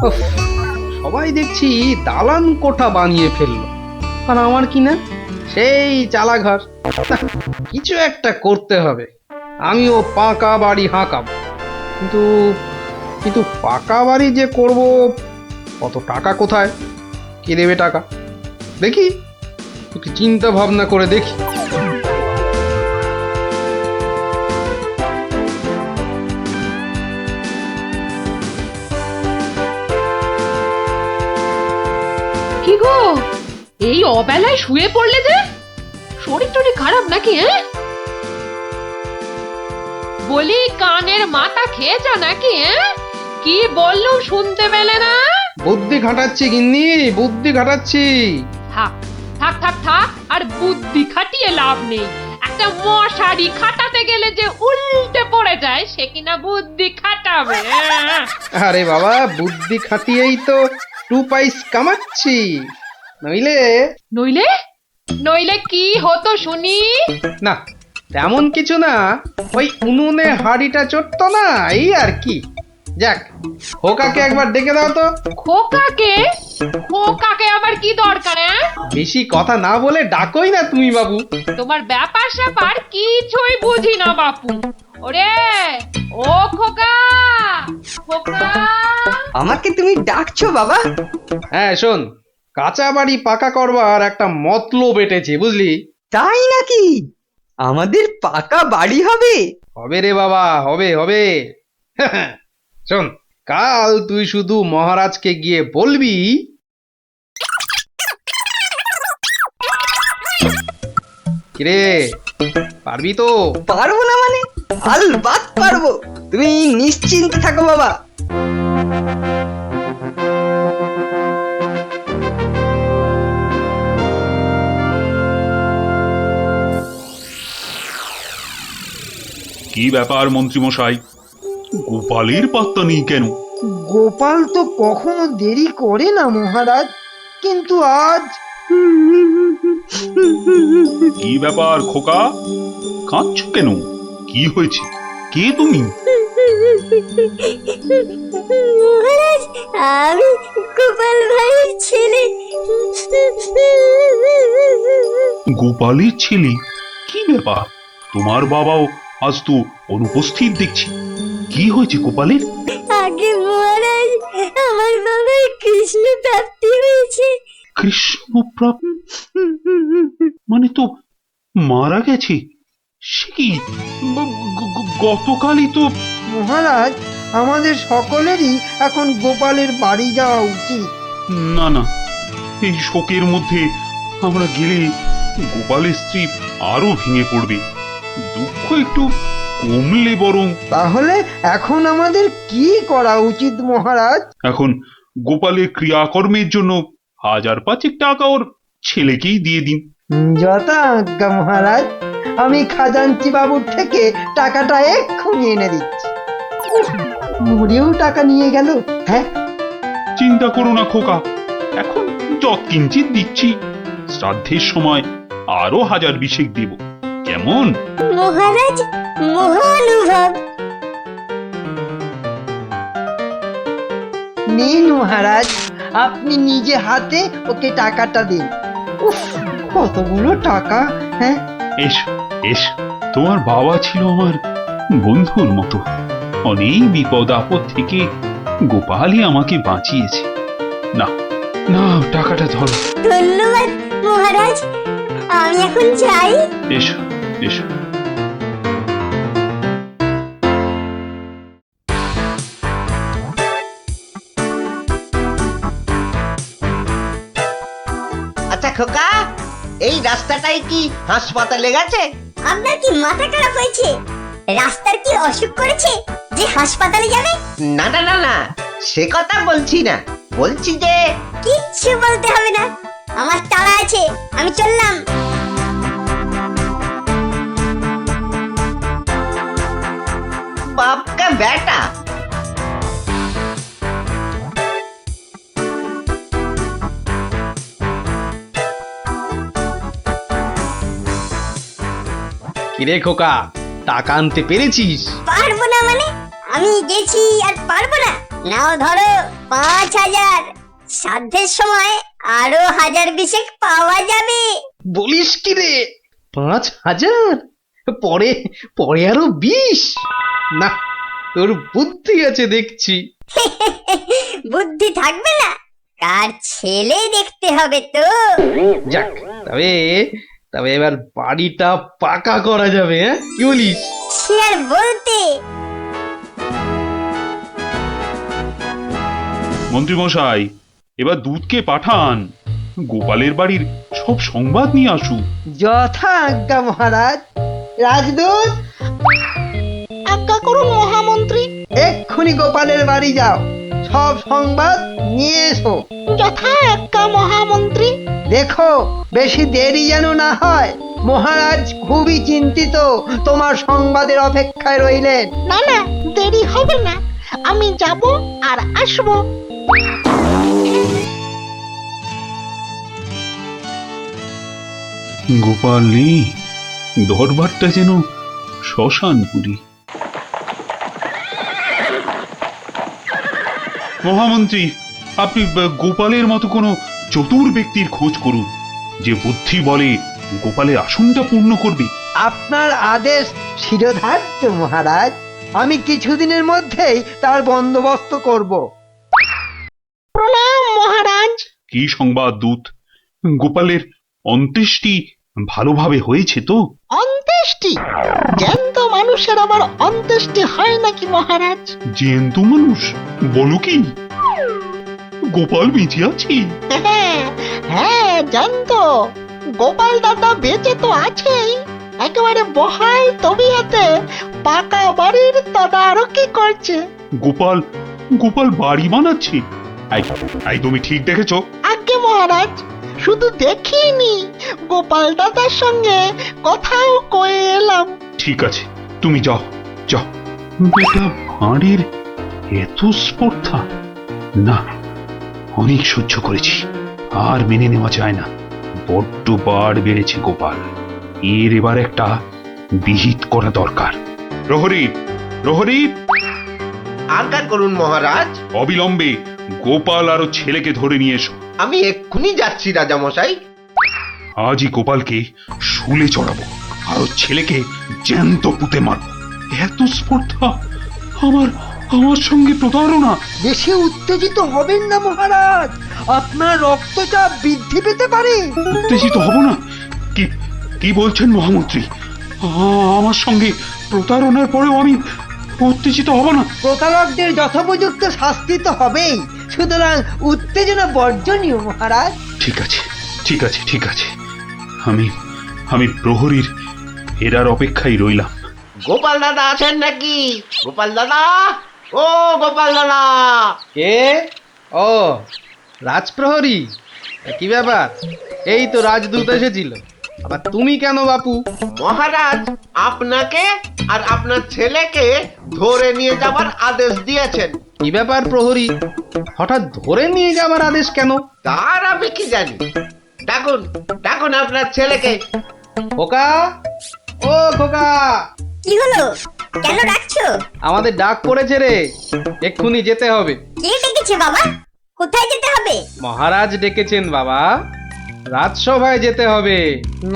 উফ, সবাই দেখছি দালান কোঠা বানিয়ে ফেললো, আর আমার কি না সেই চালাঘর। না, কিছু একটা করতে হবে। আমিও পাকা বাড়ি হাঁকাবো, কিন্তু কিন্তু পাকা বাড়ি যে করব, কত টাকা কোথায়, কে দেবে টাকা? দেখি, একটু চিন্তা ভাবনা করে দেখি। কি গো, এই অবেলায় শুয়ে পড়লে যে? শরীর টরীর খারাপ নাকি? বলি কানের মাথা খেয়েছ নাকি? কি বললুম শুনতে পেলে না? বুদ্ধি খাটাচ্ছি গিন্নি, বুদ্ধি খাটাচ্ছি। থাক থাক থাক থাক, আর বুদ্ধি খাটিয়ে লাভ নেই। একটা মশারি খাটাতে গেলে যে উল্টে পড়ে যায়, সে কিনা বুদ্ধি খাটাবে? আরে বাবা, বুদ্ধি খাটিয়েই তো 2 পয়সা কামাচ্ছি, নইলে নইলে নইলে কি হতো শুনি? না, তেমন কিছু না। ওই উনুনে হাঁড়িটা চড়তো না, এই আর কি। যাক, খোকাকে একবার ডেকে দাও তো। খোকাকে? খোকাকে আবার কি দরকার? বেশি কথা না বলে ডাকোই না তুমি বাবু। তোমার ব্যাপার স্যাপার কিছুই বুঝি না বাপু। ওরে ও খোকা, খোকা! আমাকে তুমি ডাকছো বাবা? হ্যাঁ শোন, কাঁচা বাড়ি পাকা করবার একটা মতলব এটেছে, বুঝলি? তাই নাকি? আমাদের পাকা বাড়ি হবে? হবে রে বাবা, হবে হবে। শোন, কাল তুই শুধু মহারাজকে গিয়ে বলবি, কিরে, পারবি তো? পারবো না মানে? আলবাত পারবো, তুমি নিশ্চিন্তে থাকো বাবা। কি ব্যাপার মন্ত্রীমশাই, গোপালের পাত্তা নেই কেন? গোপাল তো কখনো দেরি করে না মহারাজ, কিন্তু আজ কি ব্যাপার খোকা, কাঁদছো কেন? কি হয়েছে? কে তুমি? মহারাজ, আমি গোপাল ভাইয়ের ছেলে। গোপালের ছেলে? কি ব্যাপার, তোমার বাবাও আজ তো অনুপস্থিত দেখছি। কি হয়েছে গোপালের? আগে মহারাজ, আমার বাবার কৃষ্ণ প্রাপ্তি হয়েছে। কৃষ্ণপ্রাপ্ত মানে তো মারা গেছে? সে কি, গতকালই তো। মহারাজ, আমাদের সকলেরই এখন গোপালের বাড়ি যাওয়া উচিত। না না, এই শোকের মধ্যে আমরা গেলে গোপালের স্ত্রী আরো ভেঙে পড়বে। দুঃখ একটু কমলে বরং। তাহলে এখন আমাদের কি করা উচিত মহারাজ? এখন গোপালের ক্রিয়াকর্মের জন্য 1000-5 টাকা ওর ছেলেকেই দিয়ে দিন। যথা আজ্ঞা মহারাজ, আমি খাজাঞ্চি বাবুর থেকে টাকাটা এক্ষুনি এনে দিচ্ছি। মরেও টাকা নিয়ে গেল। হ্যাঁ, চিন্তা করো না খোকা, এখন যৎকিঞ্চিত দিচ্ছি, শ্রাদ্ধের সময় আরো 1000 দেব, কেমন? মহারাজ মহানুভব। নিন মহারাজ, আপনি নিজে হাতে ওকে টাকাটা দিন। উফ, কতগুলো টাকা! হ্যাঁ, এসো এসো, তোমার বাবা ছিল আমার বন্ধুর মতো। অনেক বিপদ আপদ থেকে গোপালই আমাকে বাঁচিয়েছে। না না, টাকাটা ধরো। ধন্যবাদ মহারাজ, আমি এখন যাই। এসো এসো। আচ্ছা খোকা, এই রাস্তাটাই কি হাসপাতালে গেছে? আপনার কি মাথা খারাপ হয়েছে? রাস্তার কি অসুখ করেছে যে হাসপাতালে যাবে? না না না না, সে কথা বলছি না, বলছি যে কিচ্ছু বলতে হবে না, আমার তাড়া আছে, আমি চললাম। বাপ কা বেটা। কিরে খোকা, টাকা আনতে পেরেছিস? পারবো না মানে? আমি গেছি আর পারবো না? নাও ধরো। 5,000। সাধ্যের সময় আরো 1,000 পাওয়া যাবে। বলিস কি রে 5,000? পরে পরে আরো 20? না, তোর বুদ্ধি আছে দেখছি। বুদ্ধি থাকবে না, কার ছেলে দেখতে হবে তো। যাক, তবে তবে এবার বাড়িটা পাকা করা যাবে, হ্যাঁ কি বলিস? সে আর বলতে। মন্ত্রী মশাই, এবার দুধকে পাঠান, গোপালের বাড়ির সব সংবাদ নিয়ে আসুক। যথা আজ্ঞা মহারাজ। রাজদূত, আজ্ঞা করুন মহামন্ত্রী। এক্ষুনি গোপালের বাড়ি যাও, সব সংবাদ নিয়ে এসো। যথা আজ্ঞা মহামন্ত্রী। দেখো বেশি দেরি যেন না হয়। মহারাজ খুবই চিন্তিত, তোমার সংবাদের অপেক্ষায় রইলেন। না না, দেরি হবে না, আমি যাব আর আসবো। গোপাল নেই, দরবারটা যেন শ্মশানপুরী। মহামন্ত্রী, আপনি গোপালের মতো কোনো চতুর ব্যক্তির খোঁজ করুন, যে বুদ্ধি বলে গোপালের আসনটা পূর্ণ করবে। আপনার আদেশ শিরোধার্য মহারাজ। আমি কিছুদিনের মধ্যেই তার বন্দোবস্ত করব। প্রণাম মহারাজ। কি সংবাদ দূত? গোপালের অন্ত্যেষ্টি ভালোভাবে হয়েছে তো? অন্ত্যেষ্টি? জ্যান্ত মানুষের আবার অন্ত্যেষ্টি হয় নাকি মহারাজ? জ্যান্ত মানুষ? বলো কি? গোপাল বেঁচে আছে? হ্যাঁ হ্যাঁ, জ্যান্ত। গোপাল দাদা বেঁচে তো আছেই, একেবারে বহাল তবিয়তে পাকা বাড়ির তদারকি করছে। গোপাল গোপাল বাড়ি বানাচ্ছে? আই তুমি ঠিক দেখেছো? আজ্ঞে মহারাজ, শুধু দেখিনি, গোপাল দাদার সঙ্গে কথাও কয়ে এলাম। ঠিক আছে, তুমি যাও যাও। বেটা ভাঁড়ের এত স্পর্ধা? না, অনেক সহ্য করেছি, আর মেনে নেওয়া যায় না। বড্ড বার বেড়েছে গোপাল, এর এবার একটা বিহিত করা দরকার। প্রহরী, প্রহরী, আজ্ঞা করুন মহারাজ। অবিলম্বে গোপাল আর ওর ছেলেকে ধরে নিয়ে এসো। আমি এক্ষুনি যাচ্ছি রাজামশাই। আজই গোপালকে শুলে চড়াবো, আর ওর ছেলেকে জ্যান্ত পুঁতে মারবো। এত স্পর্ধা! আমার আমার সঙ্গে প্রতারণা! বেশি উত্তেজিত হবেন না মহারাজ, আপনার রক্তচাপ বৃদ্ধি পেতে পারে। উত্তেজিত হব না? কি কি বলছেন মহামন্ত্রী? আমার সঙ্গে প্রতারণার পরেও আমি উত্তেজিত হব না? প্রতারকদের যথোপযুক্ত শাস্তি তো হবেই, সুতরাং উত্তেজনা বর্জনীয় মহারাজ। ঠিক আছে, ঠিক আছে, ঠিক আছে। আমি আমি প্রহরীর ফেরার অপেক্ষায় রইলাম। গোপাল দাদা আছেন নাকি? গোপাল দাদা, ও গোপাল দাদা। কে? ও, রাজপ্রহরী, কি ব্যাপার? এই তো রাজদূত এসেছিল, আবার তুমি কেন বাপু? মহারাজ আপনাকে আর আপনার ছেলেকে ধরে নিয়ে যাবার আদেশ দিয়েছেন। কি ব্যাপার প্রহরী, হঠাৎ ধরে নিয়ে যাবার আদেশ কেন? তার আমি কি জানি। ডাকুন, ডাকুন আপনার ছেলেকে। খোকা, ও খোকা, কি হলো? কেন ডাকছো? আমাদের ডাক পড়েছে রে, এক্ষুনি যেতে হবে। কে ডেকেছে বাবা? কোথায় যেতে হবে? মহারাজ ডেকেছেন বাবা, রাজসভায় যেতে হবে।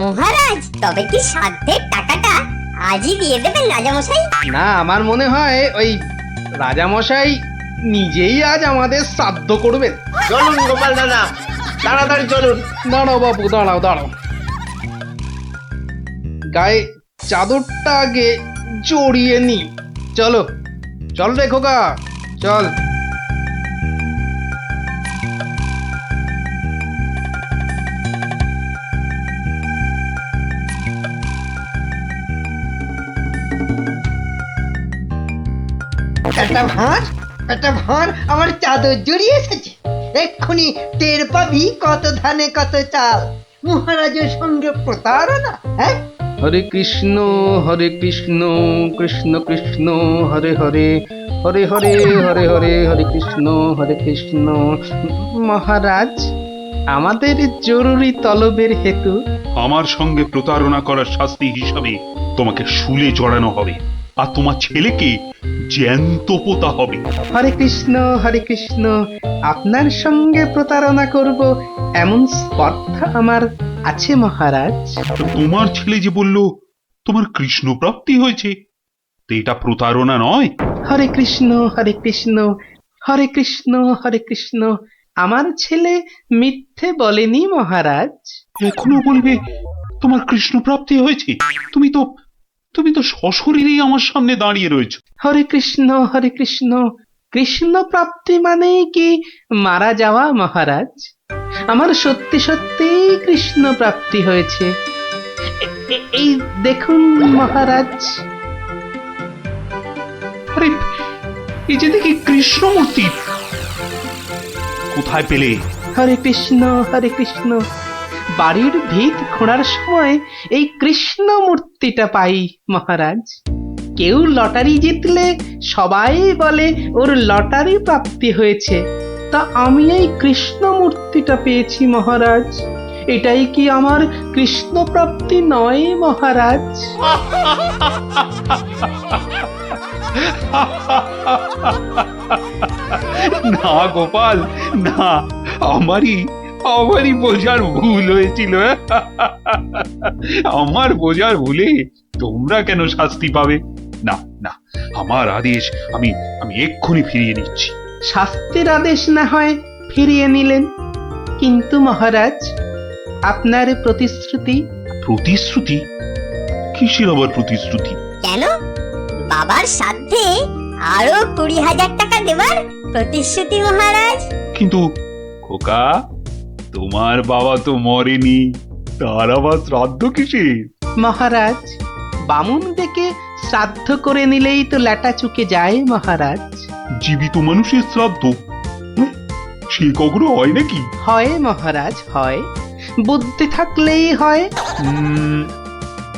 মহারাজ, তবে কি সাধ্যের টাকাটা আজই দিয়ে দেবেন রাজামশাই? না, আমার মনে হয় ওই রাজামশাই নিজেই আজ আমাদের শ্রাদ্ধ করবেন। চলুন গোপাল দাদা, তাড়াতাড়ি চলুন। দাঁড়াও বাপু, দাঁড়াও দাঁড়াও, গায়ে চাদরটা আগে জড়িয়ে নি। চলো চল রে খোকা, চল। একটা ভাঁড় আমার চাদর জড়িয়ে এসেছে। এক্ষুনি টের পাবি কত ধানে কত চাল। মহারাজের সঙ্গে প্রতারণা, হ্যাঁ? হরে কৃষ্ণ কৃষ্ণ কৃষ্ণ হরে হরে, হরে হরে হরে হরে, হরে কৃষ্ণ। মহারাজ, আমাদের জরুরি তলবের হেতু আমার সঙ্গে প্রতারণা করার শাস্তি হিসাবে তোমাকে শুলে চড়ানো হবে, আর তোমার ছেলেকে জ্যান্ত পোতা হবে। হরে কৃষ্ণ, আপনার সঙ্গে প্রতারণা করব এমন স্পর্ধা আমার আছে মহারাজ। তোমার ছেলে যে বলল তোমার কৃষ্ণ প্রাপ্তি হয়েছে, তো এটা প্রতারণা নয়? হরে কৃষ্ণ হরে কৃষ্ণ, হরে কৃষ্ণ হরে কৃষ্ণ, আমার ছেলে মিথ্যে বলেনি মহারাজ। এখনো বলবে তোমার কৃষ্ণ প্রাপ্তি হয়েছে? তুমি তো সশরীরেই আমার সামনে দাঁড়িয়ে রয়েছো। হরে কৃষ্ণ, কৃষ্ণ প্রাপ্তি মানে কি মারা যাওয়া মহারাজ? আমার সত্যি সত্যি কৃষ্ণ প্রাপ্তি হয়েছে। এই দেখুন মহারাজ। আরে এই যে দেখি কৃষ্ণমূর্তি, কোথায় পেলে? হরে কৃষ্ণ, বাড়ির ভিত খোঁড়ার সময় এই কৃষ্ণ মূর্তিটা পাই মহারাজ। কেউ লটারি জিতলে সবাই বলে ওর লটারি প্রাপ্তি হয়েছে, তা আমি এই কৃষ্ণ মূর্তিটা পেয়েছি মহারাজ। এটাই কি আমার কৃষ্ণ প্রাপ্তি নয় মহারাজ? না গোপাল, না, আমারই বোঝার ভুল হয়েছিল। আমার বোঝার ভুলে তোমরা কেন শাস্তি পাবে? না না, আমার আদেশ আমি এক্ষুনি ফিরিয়ে নিচ্ছি। শাস্তির আদেশ না হয় ফিরিয়ে নিলেন, কিন্তু মহারাজ আপনার প্রতিশ্রুতি? প্রতিশ্রুতি? কিসের আবার প্রতিশ্রুতি? কেন? বাবার সাধ্যে আরো 20,000 টাকা দেবার প্রতিশ্রুতি মহারাজ। কিন্তু খোকা, তোমার বাবা তো মরেনি, তার আবার শ্রাদ্ধ কিসের? মহারাজ বামুন ডেকে শ্রাদ্ধ করে নিলেই তো ল্যাটা চুকে যায় মহারাজ। জীবিত মানুষের শ্রাদ্ধ? সে কখনো হয় নাকি? হয় মহারাজ, হয়, বুদ্ধি থাকলেই হয়।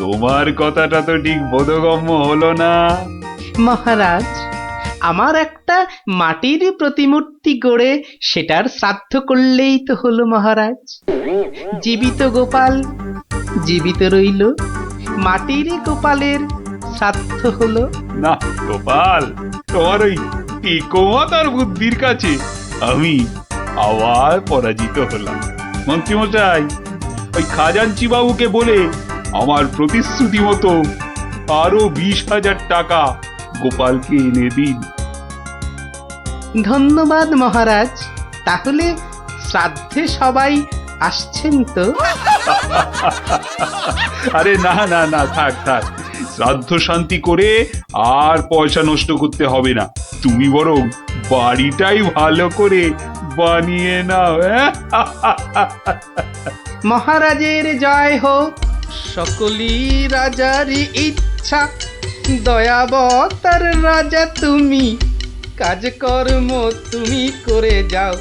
তোমার কথাটা তো ঠিক বোধগম্য হলো না। মহারাজ আমার একটা মাটির প্রতিমূর্তি গড়ে সেটার শ্রাদ্ধ করলেই তো হলো মহারাজ। জীবিত গোপাল জীবিত রইল, মাটির গোপালের শ্রাদ্ধ হলো। না গোপাল, তোমার ওই টিকোমাতার বুদ্ধির কাছে আমি আবার পরাজিত হলাম। মন্ত্রীমশাই, ওই খাজাঞ্চি বাবুকে বলে আমার প্রতিশ্রুতি মতো আরো 20,000 টাকা গোপালকে এনে দিন। ধন্যবাদ মহারাজ। তাহলে শ্রাদ্ধে সবাই আসছেন তো? আরে না না না, থাক থাক, শ্রাদ্ধ শান্তি করে আর পয়সা নষ্ট করতে হবে না। তুমি বরং বাড়িটাই ভালো করে বানিয়ে নাও। মহারাজের জয় হোক, সকলই রাজারই ইচ্ছা, দয়াবতার রাজা তুমি, কাজকর্ম তুমি করে যাও,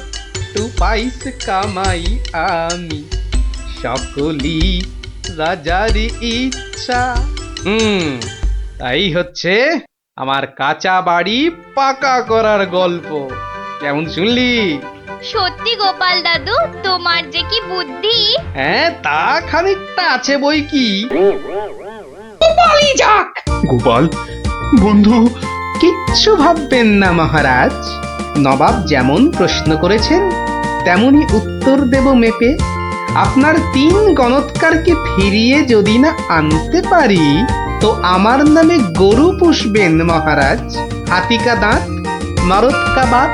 তু পাইস কামাই আমি, সকলই রাজারই ইচ্ছা। তাই হচ্ছে আমার কাঁচা বাড়ি পাকা করার গল্প। কেমন শুনলি? সত্যি গোপাল দাদু, তোমার যে কি বুদ্ধি! হ্যাঁ, তা খানিকটা আছে বই কি। গোপাল বন্ধু, কিচ্ছু ভাববেন না মহারাজ, নবাব যেমন প্রশ্ন করেছেন তেমনি উত্তর দেব মেপে। আপনার 3 গণৎকারকে ফিরিয়ে যদি না আনতে পারি তো আমার নামে গরু পুষবেন মহারাজ, হাতিকা দাঁত, মরদকা বাত।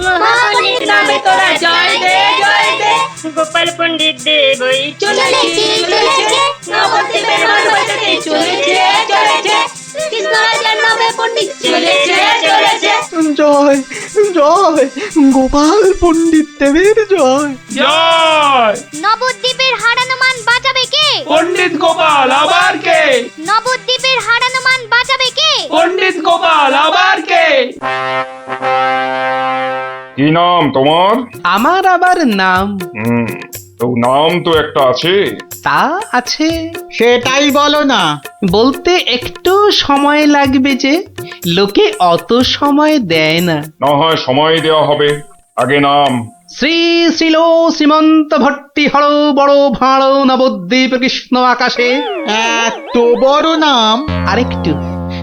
মহাপণ্ডিত নামে তোরা জয় দে, জয় দে। গোপাল পণ্ডিত দেব চলেছে, চলেছে। নবদ্বীপের মাঠ বাজাতে চলেছে, চলেছে। কৃষ্ণরাজার নামে পণ্ডিত চলেছে, চলেছে। জয় জয় গোপাল পণ্ডিত দেবের জয়। জয় নবদ্বীপের হারানো মান বাঁচাবে কে? পণ্ডিত গোপাল, আবার কে? নবদ্বীপের হারানো মান বাঁচাবে কে? পণ্ডিত গোপাল, আবার কে? কি নাম তোমার? আমার আবার নাম? তো নাম তো একটা আছে। তা আছে, সেটাই বলো না। বলতে একটু সময় লাগবে যে, লোকে অত সময় দেয় না। না হয় সময় দেওয়া হবে, আগে নাম। শ্রী শ্রীল শ্রীমন্ত ভট্টি হর বড় ভাঁড় নবদ্বীপ কৃষ্ণ আকাশে। এত বড় নাম? আরেকটু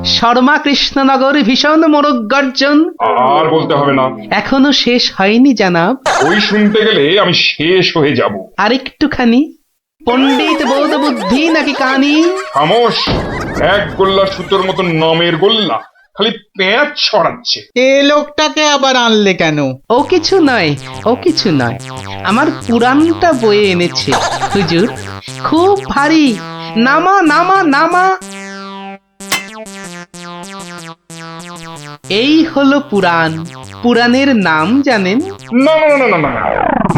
শর্মা কৃষ্ণনগর ভীষণ মোরগ গর্জন আর বলতে হবে না, এখনো শেষ হয়নি জানাব। ওই শুনতে গেলে আমি শেষ হয়ে যাব। আরেকটুখানি, পণ্ডিত বোধ বুদ্ধি নাকি কানি? খামোশ, এক গোল্লা সুতোর মতন নামের গোল্লা, খালি প্যাঁচ ছড়াচ্ছে। এ লোকটাকে আবার আনলে কেন? ও কিছু নয়, ও কিছু নয়, আমার পুরাণটা বয়ে এনেছে হুজুর, খুব ভারী। নামা নামা নামা। এই হলো পুরাণ। পুরাণের নাম জানেন? না না না না না না,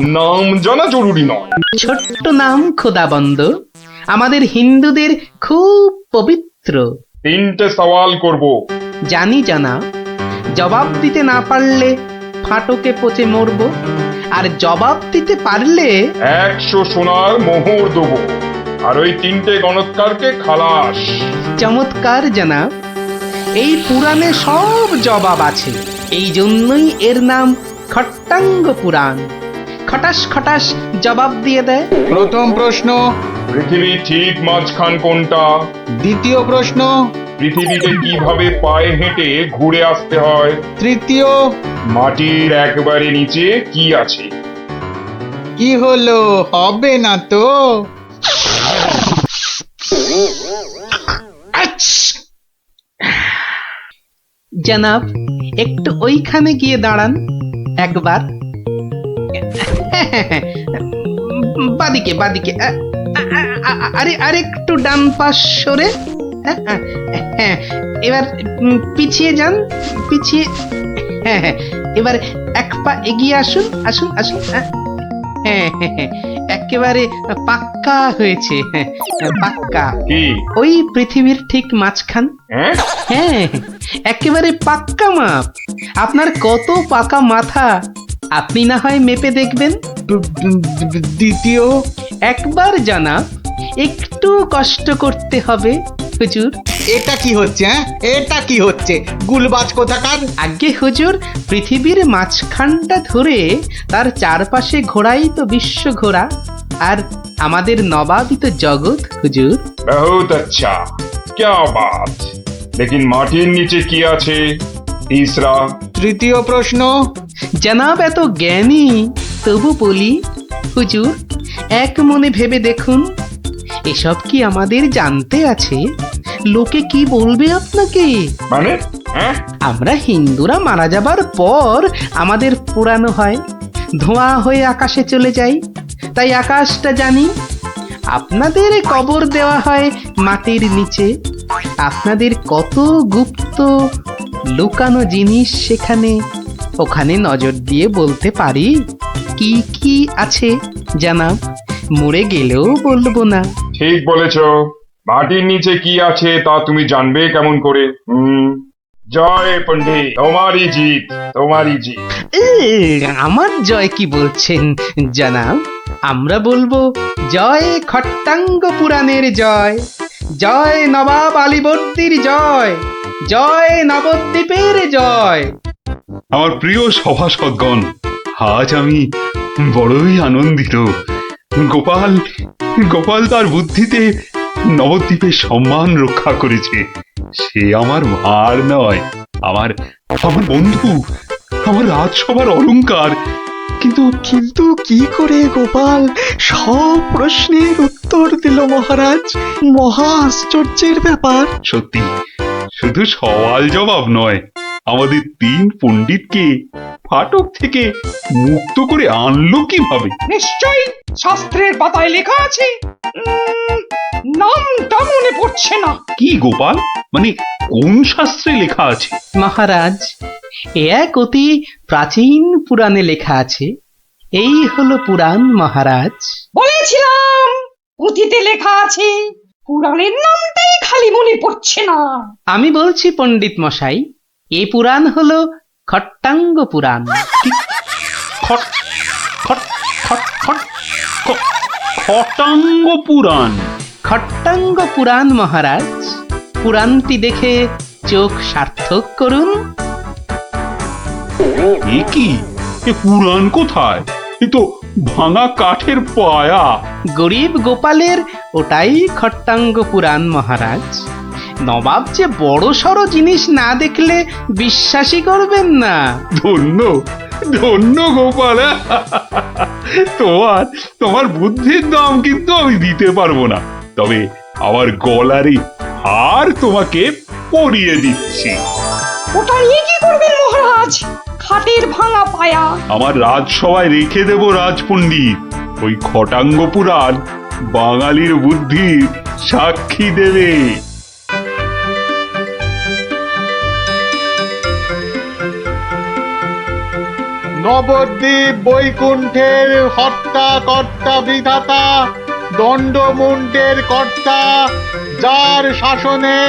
নাম জানা জরুরি নয়। ছোট্ট নাম খোদাবন্দ, আমাদের হিন্দুদের খুব পবিত্র। 3টে সওয়াল করব। জানি জানা, জবাব দিতে না পারলে ফাটকে পচে মরব, আর জবাব দিতে পারলে 100 সোনার মোহর দেবো, আর ওই 3টে গণৎকারকে খালাস। চমৎকার জানাব, এই পুরাণে সব জবাব আছে। এই জন্যই এর নাম খট্টাঙ্গ পুরাণ। খটাস খটাস জবাব দিয়ে দেয়। প্রথম প্রশ্ন। পৃথিবী ঠিক মাঝখান কোনটা? দ্বিতীয় প্রশ্ন। পৃথিবীতে কিভাবে পায়ে হেঁটে ঘুরে আসতে হয়? তৃতীয়। মাটির একবারে নিচে কি আছে? কি হলো, হবে না তো? জানাব, একটু ওইখানে গিয়ে দাঁড়ান একবার। বাদিকে বাদিকে, আরে আরেকটু ডান পাশ সরে। হ্যাঁ, এবার পিছিয়ে যান, পিছিয়ে। হ্যাঁ, এবার এক পা এগিয়ে আসুন, আসুন আসুন। হ্যাঁ, একেবারে পাক্কা হয়েছে, পাক্কা। কি? ওই পৃথিবীর ঠিক মাঝখান। হ্যাঁ? হ্যাঁ, একেবারে পাক্কা মাপ। আপনার কত পাকা মাথা, আপনি না হয় মেপে দেখবেন। দ্বিতীয়। একবার জানা, একটু কষ্ট করতে হবে হুজুর। এটা কি হচ্ছে? হ্যাঁ, এটা কি হচ্ছে? গুলবাজ কোথাকার। আগে হুজুর, পৃথিবীর মাঝখানটা ধরে তার চারপাশে ঘোরাই তো বিশ্ব ঘোরা, আর আমাদের নবাবই তো জগৎ হুজুর। বহুত আচ্ছা, क्या बात। लेकिन মাটির নিচে কি আছে? তিসরা। তৃতীয় প্রশ্ন। জানাব এত জ্ঞানী, তবু বলি হুজুর, এক মনে ভেবে দেখুন, এসব কি আমাদের জানতে আছে? লোকে কি বলবে আপনাকে? মানে? হ্যাঁ? আমরা হিন্দুরা মারা যাবার পর আমাদের পোড়ানো হয়, ধোঁয়া হয়ে আকাশে চলে যাই, তাই আকাশটা জানি। আপনাদের কবর দেওয়া হয় মাটির নিচে। আপনাদের কত গুপ্ত লুকানো জিনিস সেখানে, ওখানে নজর দিয়ে বলতে পারি কি কি আছে জানাব, মরে গেলেও বলবো না। ঠিক বলেছ। মাটির নিচে কি আছে তা তুমি জানবে কেমন করে? জয় পণ্ডিত, তোমারই জিত, তোমারই জিত। আমার জয় কি বলছেন জানাব? আমরা বলবো জয় খট্টাঙ্গ পুরাণের জয়, জয় নবাব আলীবর্দীর জয়, জয় নবদ্বীপের জয়। আমার প্রিয় সভাসদগণ, আজ আমি বড়ই আনন্দিত। গোপাল গোপাল তার বুদ্ধিতে নবদ্বীপের সম্মান রক্ষা করেছে। সে আমার ভার নয়, আমার আমার বন্ধু, আমার রাজসভার অলংকার। কিন্তু কিন্তু কি করে গোপাল সব প্রশ্নের উত্তর দিল মহারাজ? মহা আশ্চর্যের ব্যাপার। সত্যি, শুধু সওয়াল জবাব নয়, আমাদের 3 পণ্ডিতকে ফাটক থেকে মুক্ত করে আনলো কিভাবে? নিশ্চয়ই শাস্ত্রের পাতায় লেখা আছে, নামটা মনে পড়ছে না। কি গোপাল, মানে কোন শাস্ত্রে লেখা আছে? মহারাজ, এ এক অতি প্রাচীন পুরাণে লেখা আছে। এই হলো পুরাণ মহারাজ। বলেছিলাম পুঁথিতে লেখা আছে, পুরাণের নামটাই খালি মনে পড়ছে না। আমি বলছি পণ্ডিত মশাই, এই পুরাণ হলো খট্টাঙ্গ পুরাণ। খট খট খট খট খ- খটাঙ্গ পুরাণ। খট্টাঙ্গ পুরাণ মহারাজ। পুরাণটি দেখে চোখ সার্থক করুন। এ কি, এ পুরাণ কোথায়? এ তো ভাঙা কাঠের পায়া। গরিব গোপালের ওটাই খট্টাঙ্গ পুরাণ মহারাজ। নবাব যে বড় সড়ো জিনিস না দেখলে বিশ্বাসই করবেন না। ধন্য ধন্য গোপাল। তোমার বুদ্ধির দাম কিন্তু আমি দিতে পারবো না, তবে আমার গলারই হার তোমাকে পরিয়ে দিচ্ছি। ওটা নিয়ে কি করবেন মহারাজ? খাটের ভাঙা পায়া। আমার রাজসভায় রেখে দেব রাজপণ্ডিত। ওই খটাঙ্গ পুরাণ বাঙালির বুদ্ধির সাক্ষী দেবে। নবদ্বীপ বৈকুণ্ঠের হর্তা কর্তা বিধাতা, দণ্ডমুণ্ডের কর্তা, যার শাসনে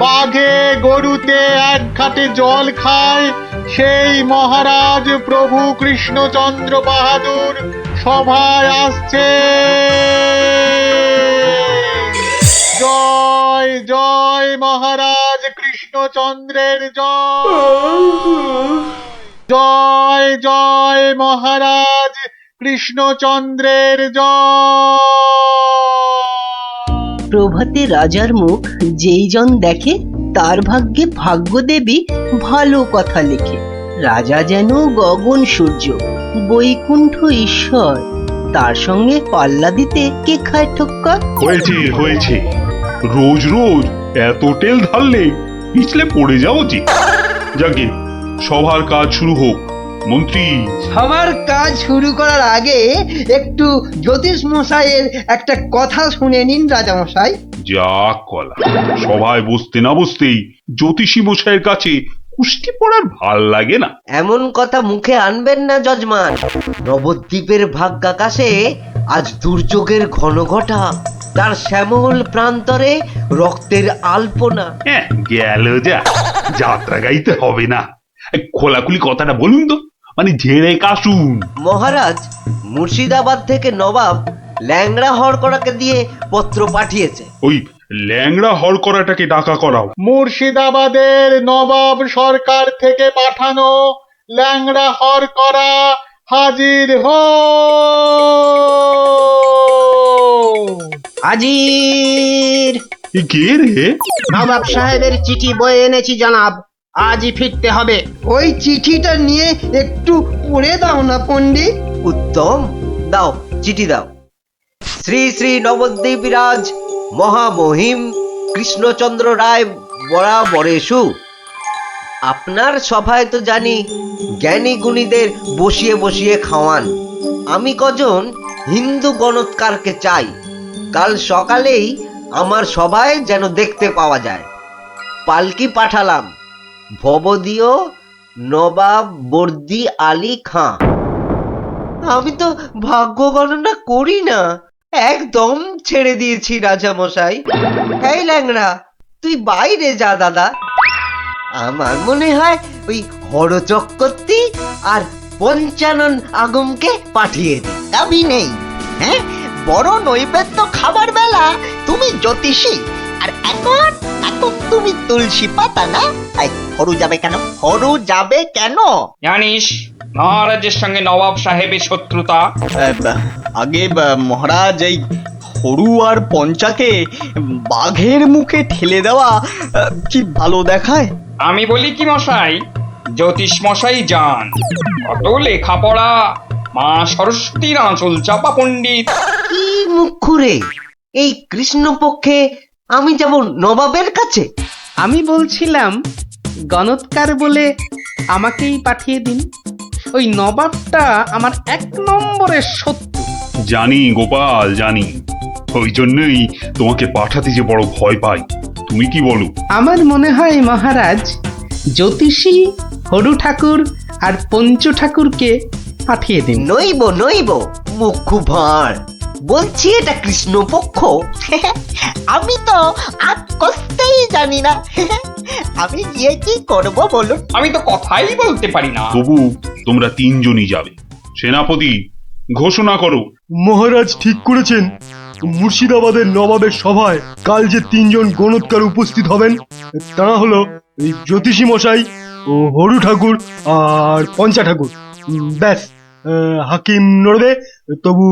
বাঘে গরুতে এক ঘাটে জল খায়, সেই মহারাজ প্রভু কৃষ্ণচন্দ্র বাহাদুর সভায় আসছে। জয় জয় মহারাজ কৃষ্ণচন্দ্রের জয়। জয় জয় মহারাজ কৃষ্ণচন্দ্রের জয়। প্রভাতে রাজার মুখ যেই জন দেখে, তার ভাগ্যে ভাগ্যদেবী ভালো কথা লেখে। রাজা যেন গগন সূর্য, বৈকুণ্ঠ ঈশ্বর, তার সঙ্গে পাল্লা দিতে কে খায় ঠক্কর? হয়েছে হয়েছে, রোজ রোজ এত তেল ঢাললে পিছলে পড়ে যাবো যে। যাকে সভার কাজ শুরু হোক। মন্ত্রী, সবার কাজ শুরু করার আগে একটু জ্যোতিষ মশাইয়ের একটা কথা শুনে নিন রাজা মশাই। যা কলা, সভায় বসতে না বসতেই জ্যোতিষী মশাইয়ের কাছে কুষ্টি পড়ার ভাল লাগে না। এমন কথা মুখে আনবেন না যজমান। নবদ্বীপের ভাগ্যাকাশে আজ দুর্যোগের ঘন ঘটা, তার শ্যামল প্রান্তরে রক্তের আলপনা। হ্যাঁ, গেল যা, যাত্রা গাইতে হবে না। খোলাখুলি কথাটা বলুন তো, মানে ঝেড়ে কাশুন। মহারাজ, মুর্শিদাবাদ থেকে নবাব ল্যাংড়া হরকড়াকে দিয়ে পত্র পাঠিয়েছে। ওই ল্যাংড়া হরকড়াটাকে ডাকা করাও। মুর্শিদাবাদের নবাব সরকার থেকে পাঠানো ল্যাংড়া হরকড়া হাজির হো। হাজির। কে রে? নবাব সাহেবের চিঠি বয়ে এনেছি জনাব, আজই ফিরতে হবে। ওই চিঠিটা নিয়ে একটু পড়ে দাও না পণ্ডিত। উত্তম, দাও, চিঠি দাও। শ্রী শ্রী নবদ্বীপ রাজ মহামহিম কৃষ্ণচন্দ্র রায় বরাবরেশু। আপনার সভায় তো জানি জ্ঞানী গুণীদের বসিয়ে বসিয়ে খাওয়ান। আমি কজন হিন্দু গণৎকারকে চাই, কাল সকালেই আমার সভায় যেন দেখতে পাওয়া যায়। পালকি পাঠালাম, ভবদীয় নবাব বর্দি আলী খাঁ। আমি তো ভাগ্য গণনা করি না, একদম ছেড়ে দিয়েছি রাজা মশাই। এই ল্যাংড়া, তুই বাইরে যা দাদা। আমার মনে হয় ওই হরচক্রবর্তী আর পঞ্চানন আগমকে পাঠিয়ে দি। দাবি নেই, হ্যাঁ, বড় নৈবেদ্য খাবার বেলা তুমি জ্যোতিষী, আর এখন এখন তুমি তুলসী পাতা না? হরু যাবে কেন? হরু যাবে কেন? জানিস মহারাজের সঙ্গে নবাব সাহেবের শত্রুতা। আগে মহারাজ, এই হরু আর পঞ্চাকে বাঘের মুখে ঠেলে দেওয়া কি ভালো দেখায়? আমি বলি কি মশাই, জ্যোতিষ মশাই যান, কত লেখাপড়া, মা সরস্বতীর আঁচল চাপা পণ্ডিত। কি মুখ খুঁড়ে এই কৃষ্ণপক্ষে আমি যাব নবাবের কাছে? আমি বলছিলাম গণৎকার বলে আমাকেই পাঠিয়ে দিন। ওই নবাবটা আমার 1 নম্বরের শত্রু। জানি গোপাল, জানি, ওই জন্যই তোমাকে পাঠাতে যে বড় ভয় পাই। তুমি কি বলো? আমার মনে হয় মহারাজ, জ্যোতিষী হরু ঠাকুর আর পঞ্চু ঠাকুরকে পাঠিয়ে দিন। নইব নইব, মুখ ভাঁড়, বলছি এটা কৃষ্ণপক্ষ। আমি তো আজ কষতেই জানি না, আমি গিয়ে কি করব বলুন? আমি তো কথাই বলতে পারি না। তবু তোমরা 3 জনই যাবে। সেনাপতি, ঘোষণা করো। মহারাজ ঠিক করেছেন, মুর্শিদাবাদের নবাবের সভায় কাল যে 3 জন গণৎকার উপস্থিত হবেন, তারা হলো এই জ্যোতিষী মশাই, ও হরু ঠাকুর আর পঞ্চা ঠাকুর। ব্যাস, হাকিম নড়বে, তবু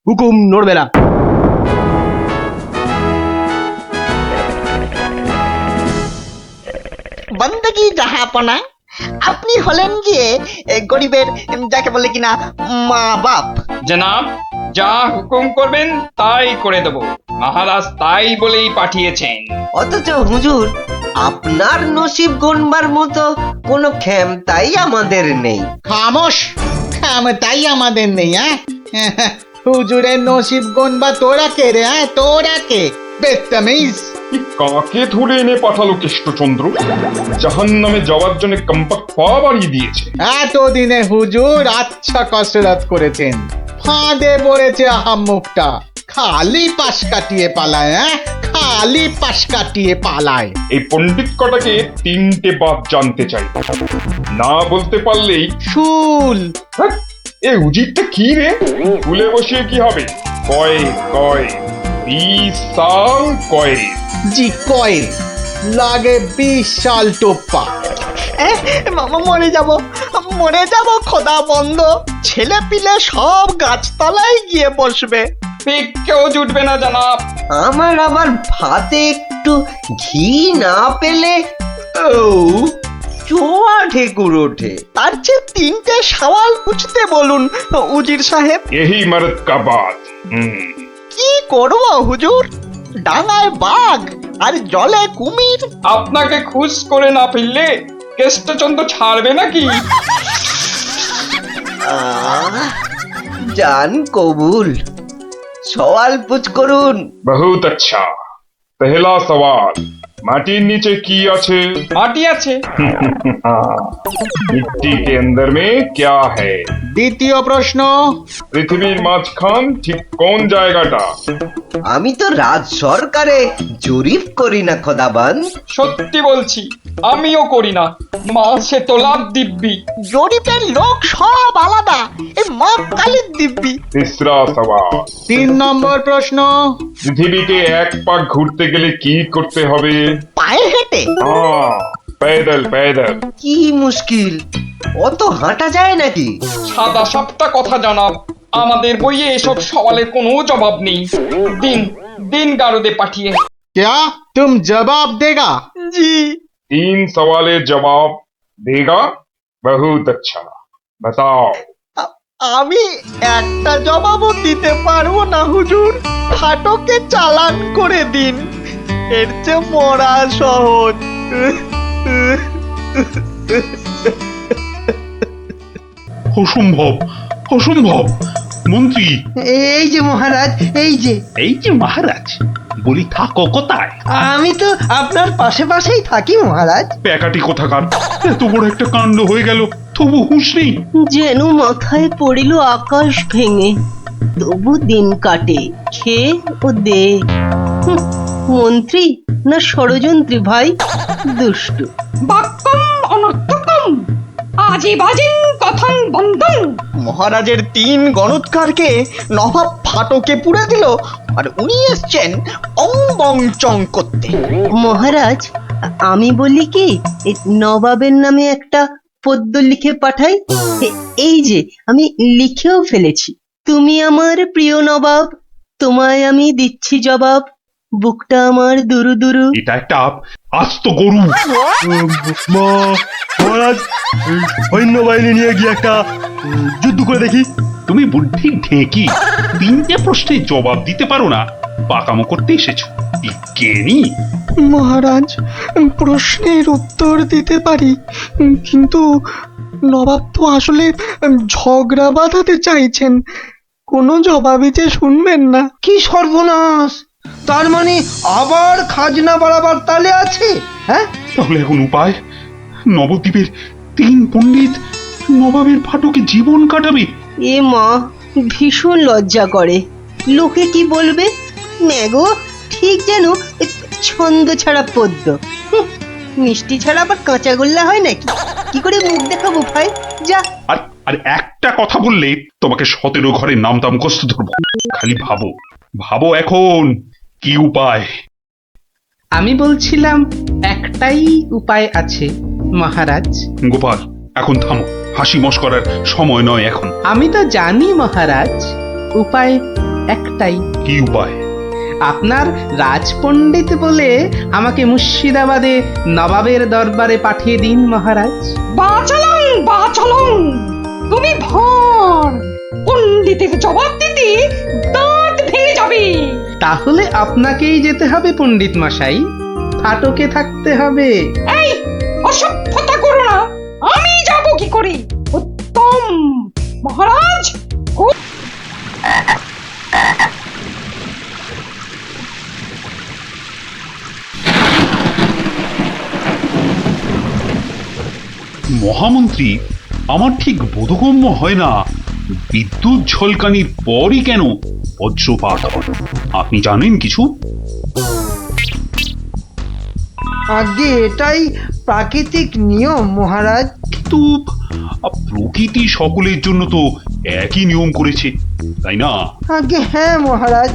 হুকুম নড়বে না। বন্দগি জাহাপনা, আপনি হলেন গিয়ে গরিবের যাকে বলে কিনা মা বাপ। জনাব, যা হুকুম করবেন তাই করে দেব। মহারাজ তাই বলেই পাঠিয়েছেন। অথচ হুজুর, আপনার নসিব গণবার মতো কোনো ক্ষমতাই আমাদের নেই। খামোশ, তাই আমাদের নেই। হুজুরের নসিব গনবা তোরা কে রে? তোরা কে? বেত্তামিজ। কাকে ধরে এনে পাঠালো কৃষ্ণচন্দ্র? জাহান্নামে যাওয়ার জন্য কম্পাক্ট পা বাড়িয়ে দিয়েছে। এতদিনে হুজুর আচ্ছা কসরত করেছেন, ফাঁদে পড়েছে আহাম্মুকটা। খালি পাশ কাটিয়ে পালায়, খালি পাশ কাটিয়ে পালায়। এই পণ্ডিত কটাকে 3টে বাত জানতে চাই, না বলতে পারলেই শুল। এ উজিরটা কি রে? স্কুলে বসিয়ে কি হবে? কয় কয় 20 সাল কয়। জি কয়েন লাগে 20 সাল টোপ্পা। মরে যাব খোদা বন্ধ। ছেলে পিলে সব গাছতলায় গিয়ে বসবে। ঠিক কেউ জুটবে না জনাব। আমার আবার ভাতে একটু ঘি না পেলে চোয়া ঠেকুর ওঠে। তার চেয়ে 3টে সওয়াল পুছতে বলুন উজির সাহেব। यही मर्द का बात। কি করব হুজুর? ডাঙায় বাঘ আর জলে কুমির। আপনাকে খুশ করে না ফেললে কেষ্টচন্দ্র ছাড়বে নাকি? জান কবুল, সওয়াল পুছ করুন। बहुत अच्छा। पहला सवाल, माटिर नीचे की আছে? মাটি আছে। मिट्टी के अंदर में क्या है? দ্বিতীয় প্রশ্ন, পৃথিবীর মাঝখান ঠিক কোন জায়গাটা? আমি তো রাজ সরকারে জরিপ করি না খোদাবান। সত্যি বলছি, আমিও করি না। মাসে তোলার দিব্যি। জরিপের লোক সব আলাদা, এই মা কালীর দিব্যি। तीसरा सवाल, 3 নম্বর প্রশ্ন, পৃথিবীকে এক পাক ঘুরতে গেলে কি করতে হবে? পায়ে হেঁটে। হ্যাঁ, पैदल पैदल। কি মুশকিল, অত হাঁটা যায় নাকি? সাদা সাপটা কথা জানাব, আমাদের বইয়ে এসব সওয়ালের কোনো জবাব নেই। দিন দিন গারদে পাঠিয়ে। क्या तुम जवाब देगा? জি। 3 सवालेर जवाब देगा? बहुत अच्छा। बताओ। আমি একটা জবাবও দিতে পারবো না হুজুর। ফাটকে চালান করে দিন, এর চেয়ে মরা সহজ। অসম্ভব, অসম্ভব। মন্ত্রী, এই যে মহারাজ, এই যে মহারাজ, বলি থাকো কোথায়? আমি তো আপনার পাশে পাশেই থাকি মহারাজ। প্যাকাটি কোথাকার, এত বড় একটা কাণ্ড হয়ে গেল, তবু হুঁশ নেই। যেন মাথায় পড়িল আকাশ ভেঙে, তবু দিন কাটে খেয়ে ও দে। মন্ত্রী না ষড়যন্ত্রী ভাই, দুষ্টু। বাক্যম অনর্থকম আজি বাজিন কথন বন্ধন। মহারাজের 3 গণৎকারকে নবাব ফাটকে পুড়ে দিল, আর উনি এসছেন অং বং চং করতে। মহারাজ, আমি বলি কি, এই নবাবের নামে একটা পদ্য লিখে পাঠাই। এই যে আমি লিখেও ফেলেছি। তুমি আমার প্রিয় নবাব, তোমায় আমি দিচ্ছি জবাব, বুকটা আমার দুরু দুরু। এটা একটা আস্ত গরু। মহারাজ, সৈন্যবাহিনী নিয়ে গিয়ে একটা যুদ্ধ করে দেখি। তুমি বুদ্ধি ঢেকি, 3টে প্রশ্নের জবাব দিতে পারো না, পাকামো করতে এসেছো। বিজ্ঞানী মহারাজ, প্রশ্নের উত্তর দিতে পারি, কিন্তু নবাব তো আসলে ঝগড়া বাঁধাতে চাইছেন, কোনো জবাবই যে শুনবেন না। কি সর্বনাশ! তার মানে আবার খাজনা বাড়াবার তালে আছে? হ্যাঁ, তাহলে এখন উপায়? নবদ্বীপের 3 পণ্ডিত নবাবের ফাটকে জীবন কাটাবে। এ মা, ভীষণ লজ্জা করে। লোকে কি বলবে? ম্যাগো, ঠিক যেন ছন্দ ছাড়া পদ্য। মিষ্টি ছাড়া আবার কাঁচা গোল্লা হয় নাকি? কি করে মুখ দেখাবো ভাই? যা। আর একটা কথা বললে তোমাকে 17 ঘরে নামতা মুখস্থ ধরবো। খালি ভাবো, ভাবো এখন কি উপায়। আমি বলছিলাম একটাই উপায় আছে মহারাজ। গোপাল, এখন থামো, হাসি মশকরার সময় নয় এখন। আমি তো জানি মহারাজ, উপায় একটাই। কি উপায়? আপনার রাজপণ্ডিত বলে আমাকে মুর্শিদাবাদে নবাবের দরবারে পাঠিয়ে দিন মহারাজ। বাঁচালং তুমি ভর পণ্ডিতের জবাব দিতে দাঁত ভেঙে যাবে। তাহলে আপনাকেই যেতে হবে পণ্ডিত মশাই, ফাটকে থাকতে হবে। এই অসভ্যতা করো না, আমি যাব কি করে? উত্তম মহারাজ। মহামন্ত্রী, আমার ঠিক বোধগম্য হয় না বিদ্যুৎ ঝলকানির পরই কেন বজ্রপাত হয়। আপনি জানেন কিছু? আগে এটাই প্রাকৃতিক নিয়ম মহারাজ। কিন্তু প্রকৃতি সকলের জন্য তো একই নিয়ম করেছে, তাই না? আগে হ্যাঁ মহারাজ,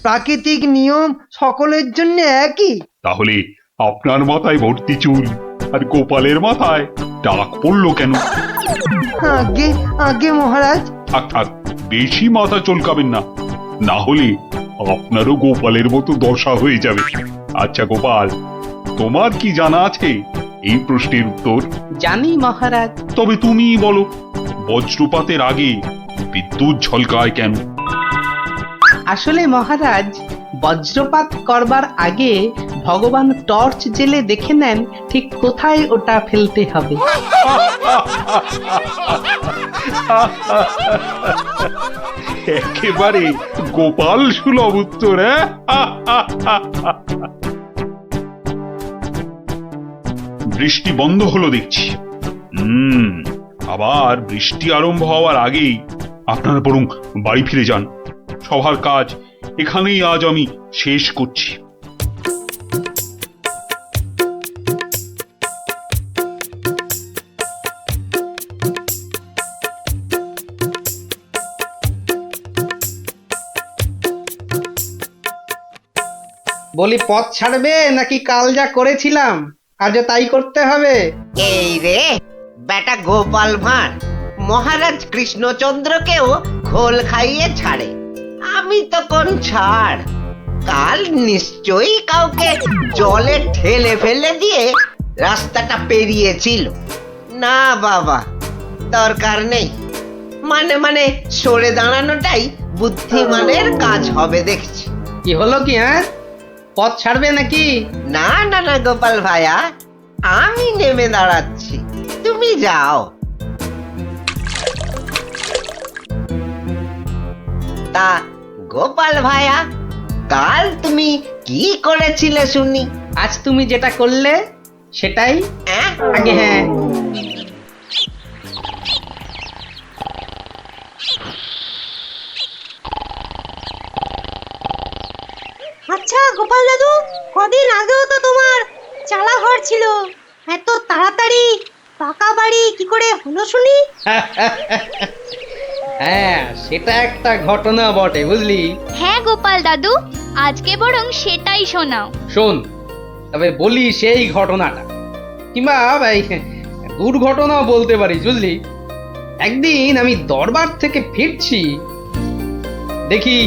প্রাকৃতিক নিয়ম সকলের জন্য একই। তাহলে আপনার মাথায় ভর্তি চুল আর গোপালের মাথায় টাক পড়লো কেন? আগে আগে মহারাজ। থাক থাক, বেশি মাথা চলকাবেন না, না হলে আপনারও গোপালের মতো দশা হয়ে যাবে। আচ্ছা গোপাল, তোমার কি জানা আছে এই প্রশ্নের উত্তর? জানি মহারাজ। তবে তুমি বলো, বজ্রপাতের আগে বিদ্যুৎ ঝলকায় কেন? আসলে মহারাজ, বজ্রপাত করবার আগে ভগবান টর্চ জেলে দেখে নেন ঠিক কোথায় ওটা ফেলতে হবে। একেবারে গোপাল সুলভ উত্তর। বৃষ্টি বন্ধ হলো দেখছি। আবার বৃষ্টি আরম্ভ হওয়ার আগেই আপনারা বরং বাড়ি ফিরে যান। সবার কাজ এখানেই আজ আমি শেষ করছি। বলি পথ ছাড়বে নাকি কাল যা করেছিলাম আজও তাই করতে হবে? এই রে বেটা গোপাল ভাঁড় মহারাজ কৃষ্ণচন্দ্রকেও ঘোল খাইয়ে ছাড়ে, আমি তো কোন ছাড়। কাল নিশ্চয়ই কাউকে জলে ঠেলে ফেলে দিয়ে রাস্তাটা পেরিয়েছিল। না বাবা, দরকার নেই। মানে সরে দাঁড়ানোটাই বুদ্ধিমানের কাজ হবে দেখছি। কি হলো কি? হ্যাঁ, পথ ছাড়বে নাকি? না না না গোপাল ভাইয়া, আমি নেমে দাঁড়াচ্ছি, তুমি যাও। তা গোপাল ভাইয়া, কাল তুমি কি করেছিলে শুনি? আজ তুমি যেটা করলে সেটাই আগে। হ্যাঁ, আচ্ছা গোপাল দাদু, কদিন আগেও তো তোমার চালা ঘর ছিল, এত তাড়াতাড়ি পাকা বাড়ি কি করে হলো শুনি? হ্যাঁ, সেটা একটা ঘটনা বটে, বুঝলি? হ্যাঁ গোপাল দাদু, আজকে বরং সেটাই শোনাও। শোন, তবে বলি সেই ঘটনাটা, কিংবা দুর্ঘটনাও বলতে পারিস, বুঝলি? একদিন আমি দরবার থেকে ফিরছি, দেখি